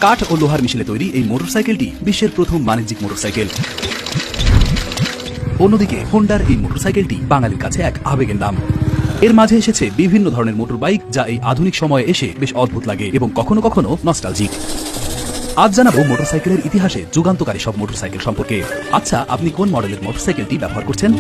কাঠ ও লোহার মিশেলে তৈরি এই মোটরসাইকেলটি বিশ্বের প্রথম বাণিজ্যিক মোটরসাইকেল। অন্যদিকে হোন্ডার এই মোটরসাইকেলটি বাঙালির কাছে এক আবেগের নাম। এর মাঝে এসেছে বিভিন্ন ধরনের মোটর বাইক, যা এই আধুনিক সময়ে এসে বেশ অদ্ভুত লাগে এবং কখনো কখনো নস্টালজিক। আজ জানাবো মোটরসাইকেলের ইতিহাসে যুগান্তকারী সব মোটরসাইকেল সম্পর্কে। আচ্ছা, আপনি কোন মডেলের মোটরসাইকেলটি ব্যবহার করছেন?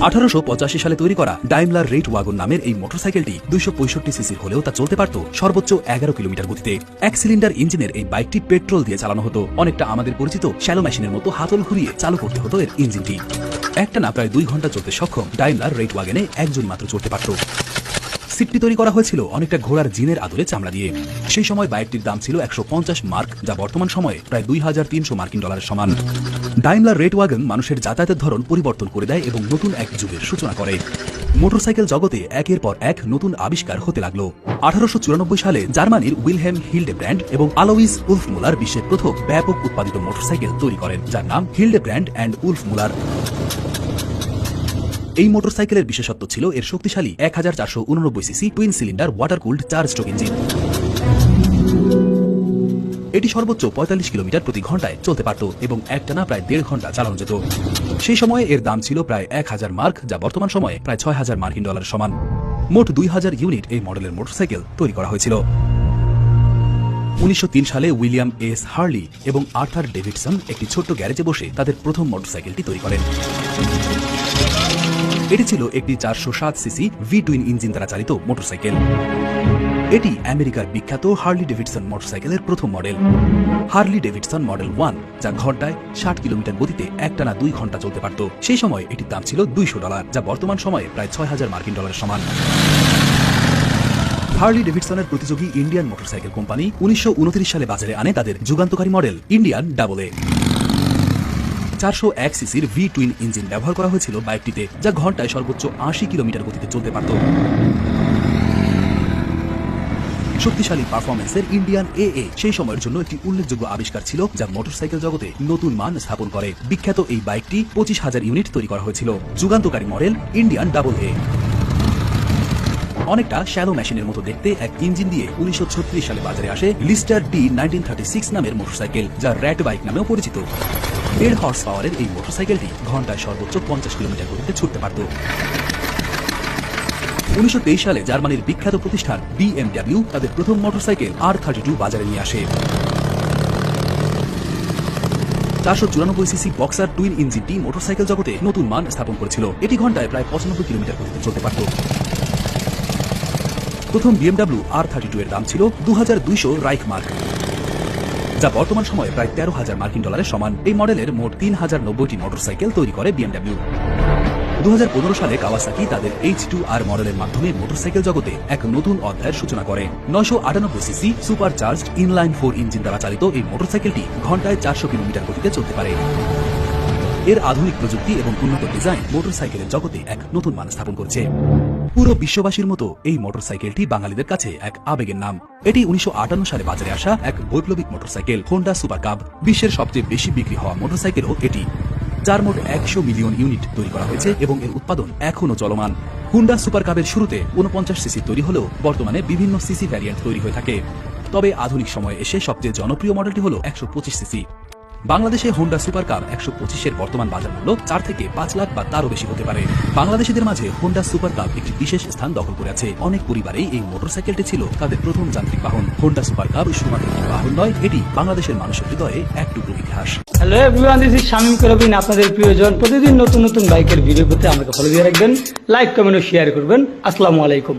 1885 সালে তৈরি করা ডাইমলার রেট ওয়াগন নামের এই মোটরসাইকেলটি 265 সিসির হলেও তা চলতে পারত সর্বোচ্চ 11 কিলোমিটার গতিতে। এক সিলিন্ডার ইঞ্জিনের এই বাইকটি পেট্রোল দিয়ে চালানো হতো। অনেকটা আমাদের পরিচিত শ্যালো মেশিনের মতো হাতল ঘুরিয়ে চালু করতে হতো এর ইঞ্জিনটি। একটানা প্রায় 2 ঘন্টা চলতে সক্ষম ডাইমলার রেট ওয়াগনে একজন মাত্র চড়তে পারত। সিটটি তৈরি করা হয়েছিল অনেকটা ঘোড়ার জিনের আদলে চামড়া দিয়ে। সেই সময় বাইকটির দাম ছিল 150 মার্ক, যা বর্তমান সময়ে প্রায় 2300 মার্কিন ডলারের সমান। ডাইমলার রেট ওয়াগন মানুষের যাতায়াতের ধরন পরিবর্তন করে দেয় এবং নতুন এক যুগের সূচনা করে। মোটরসাইকেল জগতে একের পর এক নতুন আবিষ্কার হতে লাগলো। 1894 সালে জার্মানির উইলহেম হিল্ডেব্র্যান্ড এবং আলোইস উলফমুলার বিশ্বের প্রথম ব্যাপক উৎপাদিত মোটরসাইকেল তৈরি করেন, যার নাম হিল্ডেব্র্যান্ড অ্যান্ড উলফমুলার। এই মোটরসাইকেলের বিশেষত্ব ছিল এর শক্তিশালী 1489 CC twin cylinder water cooled 4 stroke engine. এটি সর্বোচ্চ 45 কিলোমিটার প্রতি ঘন্টায় চলতে পারত এবং একটানা প্রায় 1.5 ঘন্টা চালানো যেত। সেই সময়ে এর দাম ছিল প্রায় 1000 মার্ক, যা বর্তমান সময়ে প্রায় 6000 মার্কিন ডলারের সমান। মোট 2000 ইউনিট এই মডেলের মোটরসাইকেল তৈরি করা হয়েছিল। 1903 সালে উইলিয়াম এস হার্লি এবং আর্থার ডেভিডসন একটি ছোট্ট গ্যারেজে বসে তাদের প্রথম মোটরসাইকেলটি তৈরি করেন। এটি ছিল একটি 407 সিসি ভি টুইন ইঞ্জিন দ্বারা চালিত মোটরসাইকেল। এটি আমেরিকার বিখ্যাত হার্লি ডেভিডসন মোটরসাইকেলের প্রথম মডেল, হার্লি ডেভিডসন মডেল 1, যা ঘন্টায় 60 কিলোমিটার গতিতে একটানা 2 ঘন্টা চলতে পারত। সেই সময় এটির দাম ছিল $200, যা বর্তমান সময়ে প্রায় 6000 মার্কিন ডলারের সমান। হার্লি ডেভিডসনের প্রতিযোগী ইন্ডিয়ান মোটরসাইকেল কোম্পানি 1929 সালে বাজারে আনে তাদের যুগান্তকারী মডেল ইন্ডিয়ান ডাবল এ। 401 সিসির ভি টুইন ইঞ্জিন ব্যবহার করা হয়েছিল বাইকটিতে, যা ঘন্টায় সর্বোচ্চ 80 কিলোমিটার গতিতে চলতে পারত। শক্তিশালী পারফরমেন্সের ইন্ডিয়ান এ সেই সময়ের জন্য একটি উল্লেখযোগ্য আবিষ্কার ছিল, যা মোটরসাইকেল জগতে নতুন মান স্থাপন করে। বিখ্যাত এই বাইকটি 25,000 ইউনিট তৈরি করা হয়েছিল। যুগান্তকারী মডেল ইন্ডিয়ান ডাবল এ অনেকটা শ্যালো মেশিনের মতো দেখতে এক ইঞ্জিন দিয়ে 1936 সালে বাজারে আসে লিস্টার ডি 1936 নামের মোটরসাইকেল, যা র্যাট বাইক নামেও পরিচিত। 1.5 হর্স পাওয়ারের এই মোটরসাইকেলটি ঘন্টায় সর্বোচ্চ 50 কিলোমিটার গতিতে ছুটতে পারত। 1923 সালে জার্মানির বিখ্যাত প্রতিষ্ঠান BMW তাদের প্রথম মোটরসাইকেল R32 বাজারে নিয়ে আসে। 494 সিসি বক্সার টুইন ইঞ্জিনটি মোটরসাইকেল জগতে নতুন মান স্থাপন করেছিল। এটি ঘন্টায় প্রায় 95 কিলোমিটার গতিতে চলতে পারত। প্রথম BMW R32 এর দাম ছিল 2200 রাইখ মার্ক, যা বর্তমান সময়ে প্রায় 13,000 মার্কিন ডলারের সমান। এই মডেলের মোট 3090টি মোটরসাইকেল তৈরি করে BMW। 2015 সালে কাওয়াসাকি তাদের H2R মডেলের মাধ্যমে মোটরসাইকেল জগতে এক নতুন অধ্যায়ের সূচনা করে। 998 CC super charged inline 4 engine দ্বারা চালিত এই মোটরসাইকেলটি ঘন্টায় 400 কিলোমিটার গতিতে চলতে পারে। এর আধুনিক প্রযুক্তি এবং উন্নত ডিজাইন মোটরসাইকেলের জগতে এক নতুন মান স্থাপন করছে। পুরো বিশ্ববাসীর মতো এই মোটরসাইকেলটি বাঙালিদের কাছে এক আবেগের নাম। এটি 1958 সালে বাজারে আসা এক বৈপ্লবিক মোটরসাইকেল হোন্ডা সুপার কাব। বিশ্বের সবচেয়ে বেশি বিক্রি হওয়া মোটরসাইকেলও এটি, যার মোট 100 মিলিয়ন ইউনিট তৈরি করা হয়েছে এবং এর উৎপাদন এখনও চলমান। হোন্ডা সুপার কাবের শুরুতে 49 সিসি তৈরি হলেও বর্তমানে বিভিন্ন সিসি ভ্যারিয়েন্ট তৈরি হয়ে থাকে। তবে আধুনিক সময়ে এসে সবচেয়ে জনপ্রিয় মডেলটি হল 125 সিসি। বাংলাদেশে হোন্ডা সুপার কাব 125-এর বর্তমান বাজার মূল্য 4 থেকে 5 লাখ বা তারও বেশি হতে পারে। বাংলাদেশিদের মাঝে হোন্ডা সুপার কাব একটি বিশেষ স্থান দখল করে আছে। অনেক পরিবারেই এই মোটরসাইকেলটি ছিল তাদের প্রথম যান্ত্রিক বাহন। হোন্ডা সুপার কাব শুধুমাত্র একটি বাহন নয়, এটি বাংলাদেশের মানুষের হৃদয়ে এক টুকরো ইতিহাস। Hello everyone, this is Shamim Korbin, আপনাদের প্রিয়জন। প্রতিদিন নতুন নতুন বাইকের ভিডিও পেতে আমাকে ফলো দিয়ে রাখবেন, লাইক কমেন্ট ও শেয়ার করবেন। আসসালামু আলাইকুম।